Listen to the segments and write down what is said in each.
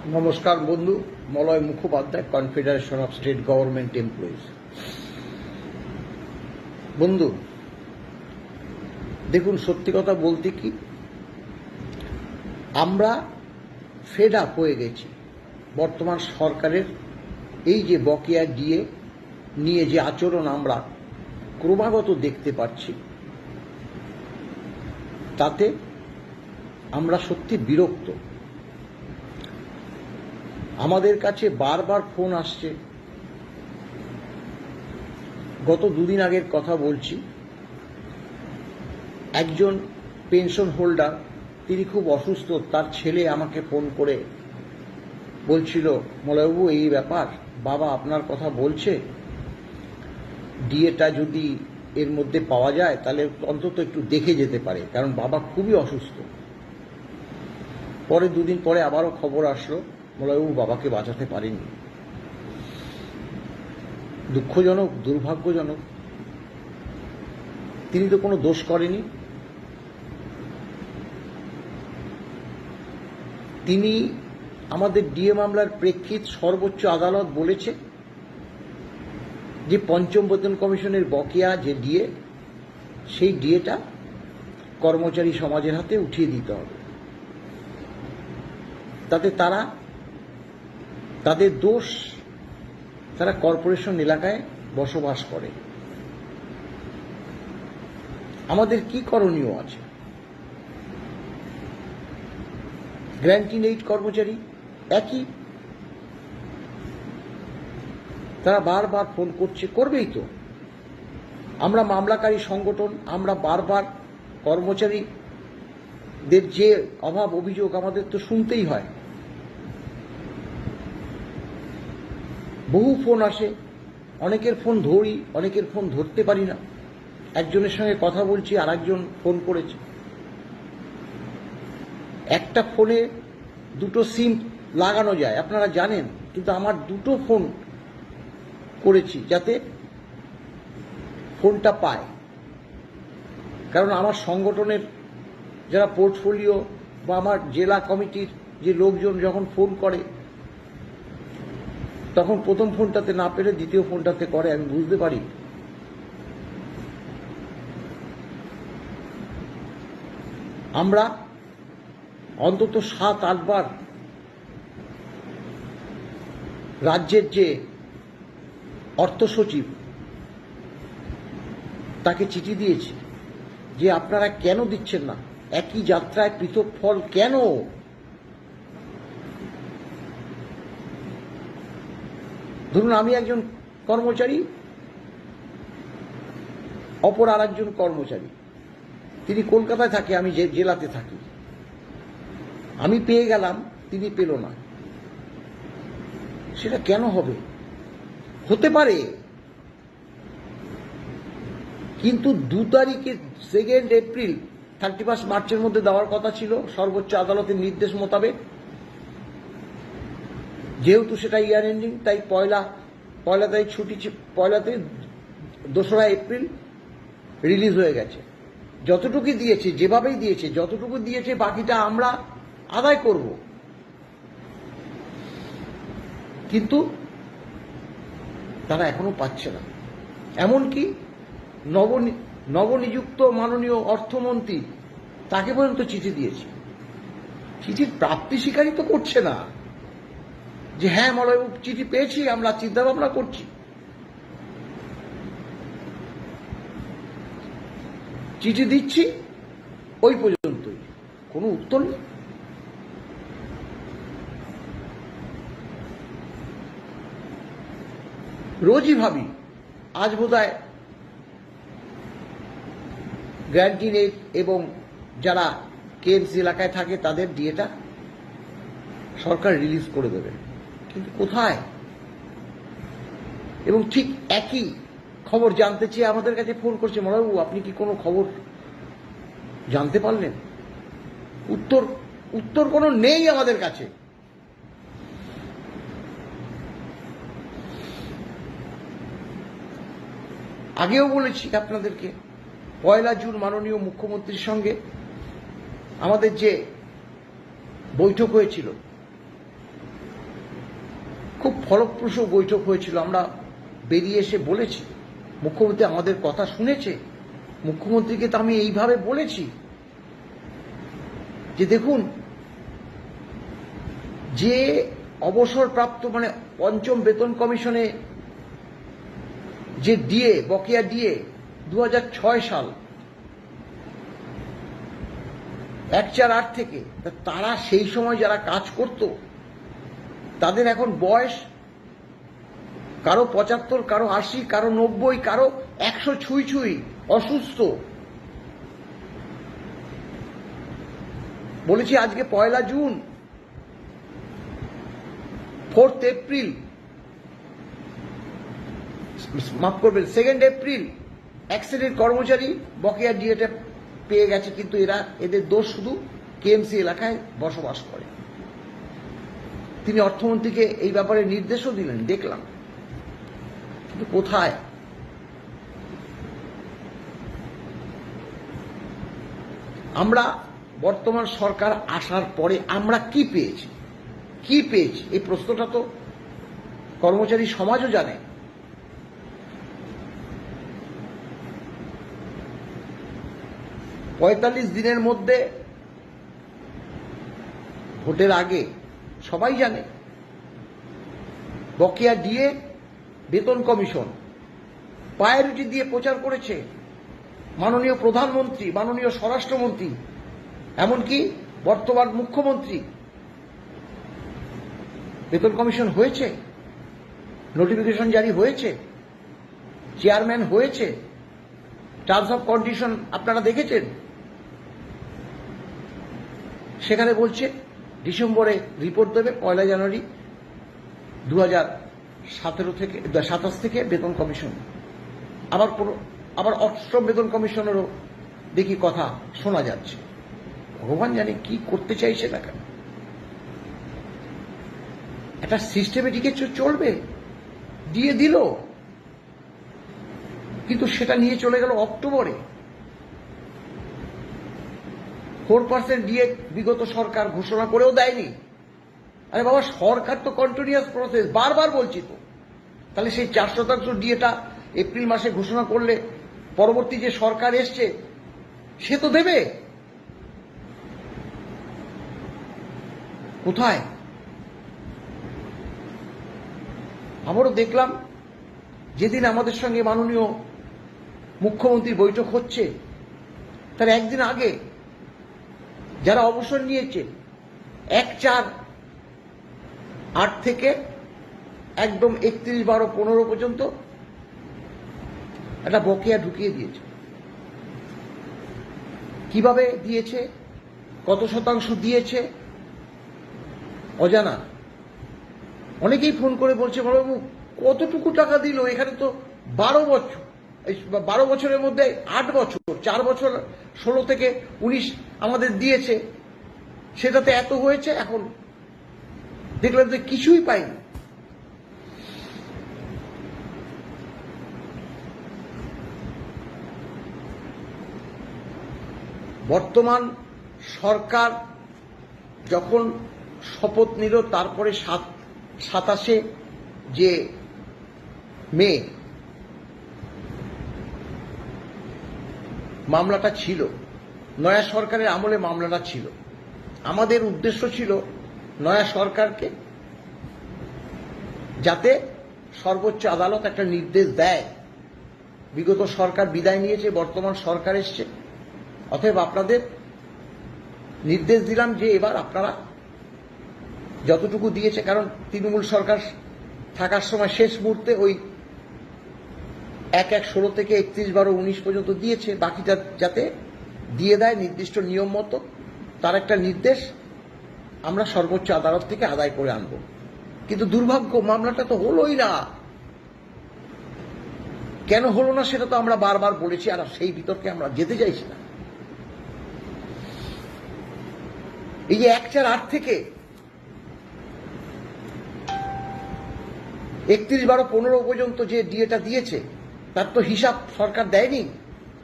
নমস্কার বন্ধু, Malay Mukhopadhyay, confederation of state government employees. বন্ধু দেখুন, সত্যি কথা বলতে কি, আমরা ফেড আপ হয়ে গেছি বর্তমান সরকারের এই যে বকেয়া ডিএ নিয়ে যে আচরণ আমরা ক্রমাগত দেখতে পাচ্ছি, তাতে আমরা সত্যি বিরক্ত। আমাদের কাছে বারবার ফোন আসছে। গত দুদিন আগের কথা বলছি, একজন পেনশন হোল্ডার, তিনি খুব অসুস্থ, তার ছেলে আমাকে ফোন করে বলছিল, মলয়বাবু এই ব্যাপার, বাবা আপনার কথা বলছে, ডিএটা যদি এর মধ্যে পাওয়া যায় তাহলে অন্তত একটু দেখে যেতে পারে, কারণ বাবা খুবই অসুস্থ। পরে দুদিন পরে আবারও খবর আসলো, মলয়বাবু বাবাকে বাঁচাতে পারেনি। দুঃখজনক, দুর্ভাগ্যজনক। তিনি তো কোনো দোষ করেনি। তিনি আমাদের ডিএ মামলার প্রেক্ষিত সর্বোচ্চ আদালত বলেছে যে পঞ্চম বেতন কমিশনের বকেয়া যে ডিএ, সেই ডিএটা কর্মচারী সমাজের হাতে উঠিয়ে দিতে হবে। তাতে তাদের দোষ, তারা কর্পোরেশন এলাকায় বসবাস করে। আমাদের কি করণীয় আছে? গ্র্যান্টিং এইড কর্মচারী একই, তারা বারবার ফোন করছে, করবেই তো। আমরা মামলাকারী সংগঠন, আমরা বারবার কর্মচারীদের যে অভাব অভিযোগ আমাদের তো শুনতেই হয়। বহু ফোন আসে, অনেকের ফোন ধরি, অনেকের ফোন ধরতে পারি না। একজনের সঙ্গে কথা বলছি, আর একজন ফোন করেছে। একটা ফোনে দুটো সিম লাগানো যায়, আপনারা জানেন, কিন্তু আমার দুটো ফোন করেছি যাতে ফোনটা পায়। কারণ আমার সংগঠনের যারা পোর্টফোলিও বা আমার জেলা কমিটির যে লোকজন যখন ফোন করে, তখন প্রথম ফোনটাতে না পেরে দ্বিতীয় ফোনটাতে করে, আমি বুঝতে পারি। আমরা অন্তত 7-8 বার রাজ্যের যে অর্থ সচিব, তাকে চিঠি দিয়েছি যে আপনারা কেন দিচ্ছেন না, একই যাত্রায় পৃথক ফল কেন? ধরুন আমি একজন কর্মচারী, অপর আর একজন কর্মচারী, তিনি কলকাতায় থাকে, আমি জেলাতে থাকি। আমি পেয়ে গেলাম, তিনি পেল না। সেটা কেন হবে? হতে পারে, কিন্তু 2 তারিখে 2 এপ্রিল 31 মার্চের মধ্যে দেওয়ার কথা ছিল সর্বোচ্চ আদালতের নির্দেশ মোতাবেক। যেহেতু সেটা ইয়ার এন্ডিং, তাই পয়লা তারিখ ছুটি, পয়লাতে 2রা এপ্রিল রিলিজ হয়ে গেছে। যতটুকু দিয়েছে, যেভাবেই দিয়েছে, যতটুকু দিয়েছে, বাকিটা আমরা আদায় করব। কিন্তু তারা এখনো পাচ্ছে না। এমনকি নবনিযুক্ত মাননীয় অর্থমন্ত্রী, তাকে পর্যন্ত চিঠি দিয়েছে, চিঠির প্রাপ্তি স্বীকারই তো করছে না যে হ্যাঁ মলয়বাবু চিঠি পেয়েছি, আমরা চিন্তা ভাবনা করছি। চিঠি দিচ্ছি, ওই পর্যন্তই, কোনো উত্তর নেই। রোজই ভাবি, আজ বোধহয় গ্র্যান্টিং এইড এবং যারা কেএমসি এলাকায় থাকে তাদের ডিএটা সরকার রিলিজ করে দেবে, কিন্তু কোথায়? এবং ঠিক একই খবর জানতে চেয়ে আমাদের কাছে ফোন করছে, মলয়বাবু আপনি কি কোনো খবর জানতে পারলেন? উত্তর কোনো নেই আমাদের কাছে। আগেও বলেছি আপনাদেরকে, 1 জুন মাননীয় মুখ্যমন্ত্রীর সঙ্গে আমাদের যে বৈঠক হয়েছিল, খুব ফলপ্রসূ বৈঠক হয়েছিল। আমরা বেরিয়ে এসে বলেছি, মুখ্যমন্ত্রী আমাদের কথা শুনেছে। মুখ্যমন্ত্রীকে তো আমি এইভাবে বলেছি যে দেখুন, যে অবসরপ্রাপ্ত মানে পঞ্চম বেতন কমিশনে যে ডিএ, বকেয়া ডিএ 2006 সাল 1/4/8 থেকে, তারা সেই সময় যারা কাজ করত তাদের এখন বয়স কারো 75, কারো 80, কারো 90, কারো 100 ছুঁই ছুঁই, অসুস্থ। বলেছি আজকে 1 জুন, 4 এপ্রিল, মাফ করবেন 2 এপ্রিল, এক শ্রেণীর কর্মচারী বকেয়া ডিএটা পেয়ে গেছে, কিন্তু এদের দোষ শুধু কেএমসি এলাকায় বসবাস করে। তিনি অর্থমন্ত্রীকে এই ব্যাপারে নির্দেশও দিলেন, দেখলাম, কিন্তু কোথায়? আমরা বর্তমান সরকার আসার পরে আমরা কি পেয়েছি, এই প্রশ্নটা তো কর্মচারী সমাজও জানে। পঁয়তাল্লিশ দিনের মধ্যে, ভোটের আগে, সবাই জানে বকেয়া দিয়ে বেতন কমিশন প্রায়োরিটি দিয়ে প্রচার করেছে মাননীয় প্রধানমন্ত্রী, মাননীয় স্বরাষ্ট্রমন্ত্রী, এমনকি বর্তমান মুখ্যমন্ত্রী। বেতন কমিশন হয়েছে, নোটিফিকেশন জারি হয়েছে, চেয়ারম্যান হয়েছে, টার্মস অফ কন্ডিশন আপনারা দেখেছেন। সেখানে বলছে ডিসেম্বরে রিপোর্ট দেবে, 1 জানুয়ারি 2027 থেকে বেতন কমিশন। আবার অষ্টম বেতন কমিশনেরও দেখি কথা শোনা যাচ্ছে। ভগবান জানে কি করতে চাইছে না কেন। একটা সিস্টেমেটিকে চলবে, দিয়ে দিল, কিন্তু সেটা নিয়ে চলে গেল অক্টোবরে। 4% ডিএ বিগত সরকার ঘোষণা করেও দেয়নি। আরে বাবা, সরকার তো কন্টিনিউয়াস প্রসেস, বারবার বলছি তো। তাহলে সেই 4% ডিএটা এপ্রিল মাসে ঘোষণা করলে পরবর্তী যে সরকার এসছে সে তো দেবে। কোথায়? আবারও দেখলাম যেদিন আমাদের সঙ্গে মাননীয় মুখ্যমন্ত্রীর বৈঠক হচ্ছে তার একদিন আগে যারা অবসর নিয়েছে 1/4/8 থেকে একদম 31/12/15 পর্যন্ত একটা বকেয়া ঢুকিয়ে দিয়েছে। কিভাবে দিয়েছে, কত শতাংশ দিয়েছে অজানা। অনেকেই ফোন করে বলছে, বড়বাবু কতটুকু টাকা দিল? এখানে তো 12 বছর, 12 বছরের মধ্যে 8 বছর, 4 বছর 16 থেকে 19 আমাদের দিয়েছে, সেটাতে এত হয়েছে। এখন দেখলাম যে কিছুই পাইনি। বর্তমান সরকার যখন শপথ নিল, তারপরে 27 যে মে মামলাটা ছিল, নয়া সরকারের আমলে মামলাটা ছিল। আমাদের উদ্দেশ্য ছিল নয়া সরকারকে যাতে সর্বোচ্চ আদালত একটা নির্দেশ দেয়। বিগত সরকার বিদায় নিয়েছে, বর্তমান সরকার এসছে, অতএব আপনাদের নির্দেশ দিলাম যে এবার আপনারা যতটুকু দিয়েছে, কারণ তৃণমূল সরকার থাকার সময় শেষ মুহূর্তে ওই 1/1/16 থেকে 31/12/19 পর্যন্ত দিয়েছে, বাকিটা যাতে দিয়ে দেয় নির্দিষ্ট নিয়ম মতো, তার একটা নির্দেশ আমরা সর্বোচ্চ আদালত থেকে আদায় করে আনব। কিন্তু দুর্ভাগ্য, মামলাটা তো হলোই না। কেন হলো না সেটা তো আমরা বারবার বলেছি, আর সেই বিতর্কে আমরা যেতে চাইছি না। এই যে 1/4/8 থেকে 31/12/15 পর্যন্ত যে ডিএটা দিয়েছে তার তো হিসাব সরকার দেয়নি।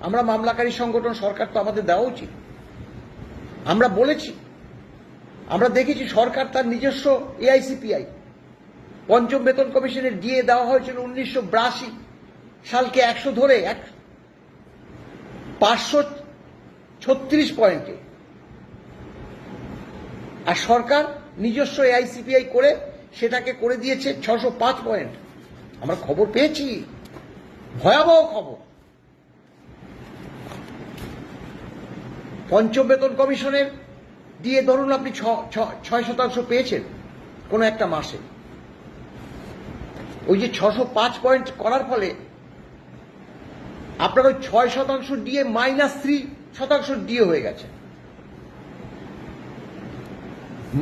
আমরা মামলাকারী সংগঠন, সরকার তো আমাদের দেওয়া উচিত। আমরা বলেছি, আমরা দেখেছি সরকার তার নিজস্ব এআইসিপিআই পঞ্চম বেতন কমিশনের ডিএ দেওয়া হয়েছিল 1982 সালকে 100 ধরে 536 পয়েন্টে, আর সরকার নিজস্ব এআইসিপিআই করে সেটাকে করে দিয়েছে 605 পয়েন্ট। আমরা খবর পেয়েছি, ভয়াবহ খবর। পঞ্চম বেতন কমিশনের দিয়ে ধরুন আপনি 6% পেয়েছেন কোনো একটা মাসে, ওই যে 605 পয়েন্ট করার ফলে আপনার ওই 6% দিয়ে -3% দিয়ে হয়ে গেছে,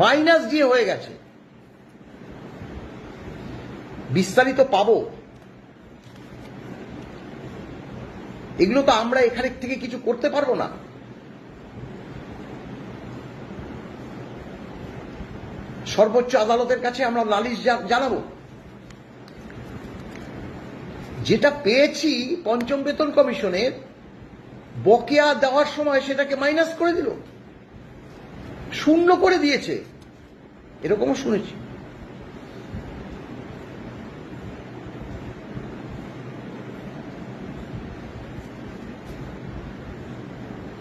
মাইনাস দিয়ে হয়ে গেছে। বিস্তারিত পাবো, এগুলো তো আমরা এখানে থেকে কিছু করতে পারবো না। সর্বোচ্চ আদালতের কাছে আমরা নালিশ জানাবো। যেটা পেয়েছি পঞ্চম বেতন কমিশনের বকেয়া দেওয়ার সময় সেটাকে মাইনাস করে দিল, শূন্য করে দিয়েছে, এরকমও শুনেছি।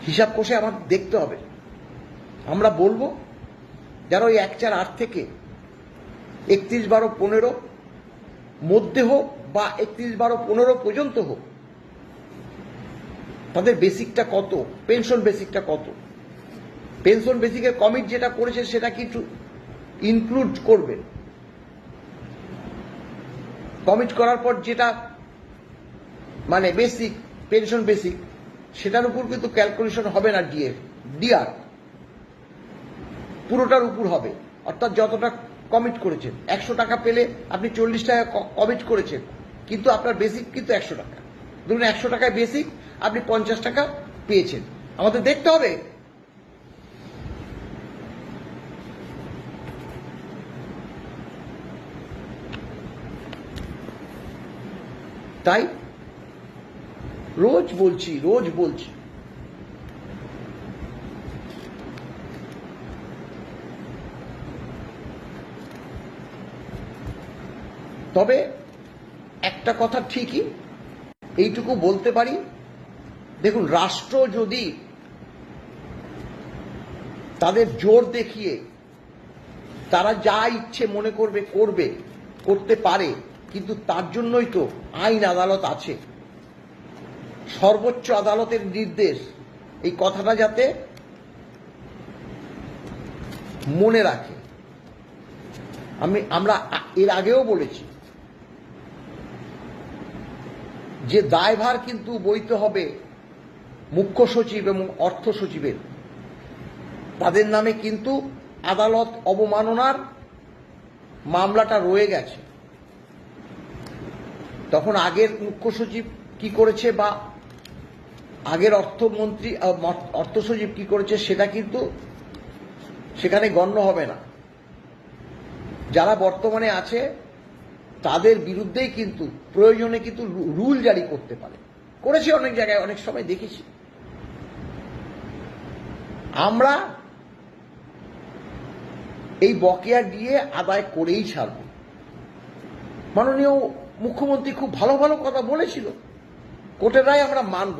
হিসাব কষে আমার দেখতে হবে। আমরা বলবো যারা ওই 1/4/8 থেকে 31/12/15 মধ্যে হোক বা 31/12/15 পর্যন্ত হোক, তাদের বেসিকটা কত, পেনশন বেসিকটা কত, পেনশন বেসিকের কমিট যেটা করেছে সেটা কিন্তু ইনক্লুড করবেন। কমিট করার পর যেটা মানে বেসিক পেনশন বেসিক, সেটার উপর কিন্তু ক্যালকুলেশন হবে না ডিআর, পুরোটার উপর হবে। অর্থাৎ যতটা কমিট করেছেন, 100 টাকা পেলে আপনি 40 টাকা কমিট করেছেন, কিন্তু আপনার বেসিক কিন্তু 100 টাকা। ধরুন 100 টাকায় বেসিক, আপনি 50 টাকা পেয়েছেন। আমাদের দেখতে হবে তাই রোজ বলছি তবে একটা কথা ঠিকই, এইটুকু বলতে পারি, দেখুন রাষ্ট্র যদি তাদের জোর দেখিয়ে তারা যা ইচ্ছে মনে করতে পারে, কিন্তু তার জন্যই তো আইন আদালত আছে। সর্বোচ্চ আদালতের নির্দেশ, এই কথাটা যাতে মনে রাখে। আমরা এর আগেও বলেছি যে দায়ভার কিন্তু বইতে হবে মুখ্য সচিব এবং অর্থ সচিবের। তাদের নামে কিন্তু আদালত অবমাননার মামলাটা রয়ে গেছে। তখন আগের মুখ্য সচিব কি করেছে বা আগের অর্থ সচিব কি করেছে সেটা কিন্তু সেখানে গণ্য হবে না। যারা বর্তমানে আছে তাদের বিরুদ্ধেই কিন্তু প্রয়োজনে কিন্তু রুল জারি করতে পারে, করেছে অনেক জায়গায়, অনেক সময় দেখেছি। আমরা এই বকেয়া দিয়ে আদায় করেই ছাড়ব। মাননীয় মুখ্যমন্ত্রী খুব ভালো ভালো কথা বলেছিল, কোর্টের রায় আমরা মানব।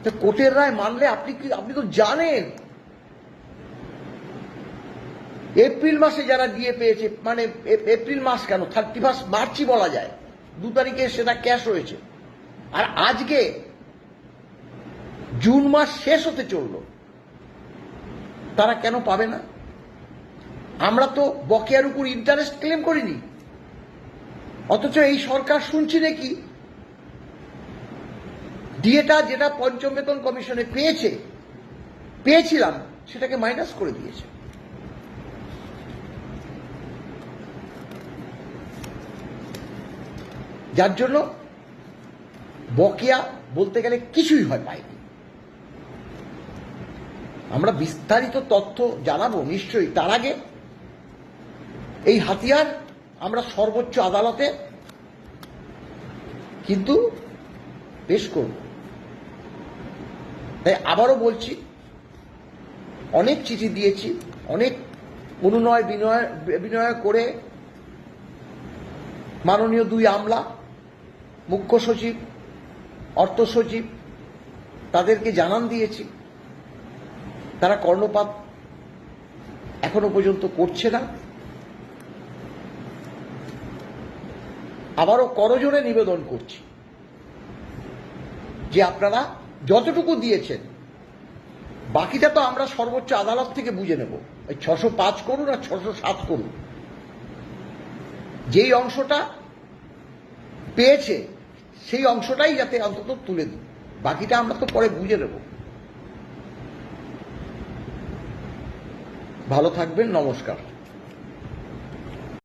তো কোর্টের রায় মানলে আপনি তো জানেন এপ্রিল মাসে যারা দিয়ে পেয়েছে, মানে এপ্রিল মাস কেন 31 মার্চই বলা যায়, 2 তারিখে সেটা ক্যাশ হয়েছে, আর আজকে জুন মাস শেষ হতে চলল, তারা কেন পাবে না? আমরা তো বকেয়ার উপর ইন্টারেস্ট ক্লেম করিনি, অথচ এই সরকার শুনছি নাকি ডিএটা যেটা পঞ্চম বেতন কমিশনে পেয়েছিলাম সেটাকে মাইনাস করে দিয়েছে। যার জন্য বকেয়া বলতে গেলে কিছুই পাইনি। আমরা বিস্তারিত তথ্য জানাবো নিশ্চয়ই, তার আগে এই হাতিয়ার আমরা সর্বোচ্চ আদালতে কিন্তু পেশ করব। তাই আবারও বলছি, অনেক চিঠি দিয়েছি, অনেক অনুনয় বিনয় করে মাননীয় দুই আমলা, মুখ্য সচিব, অর্থ সচিব, তাদেরকে জানান দিয়েছি। তারা কর্ণপাত এখনো পর্যন্ত করছে না। আবারও করজোড়ে নিবেদন করছি যে আপনারা যতটুকু দিয়েছেন বাকিটা তো আমরা সর্বোচ্চ আদালত থেকে বুঝে নেব। 605 করুন আর 607 করুন, যেই অংশটা পেয়েছে সেই অংশটাই যাতে অন্তত তুলে দিন, বাকিটা আমরা তো পরে বুঝে নেব। ভালো থাকবেন, নমস্কার।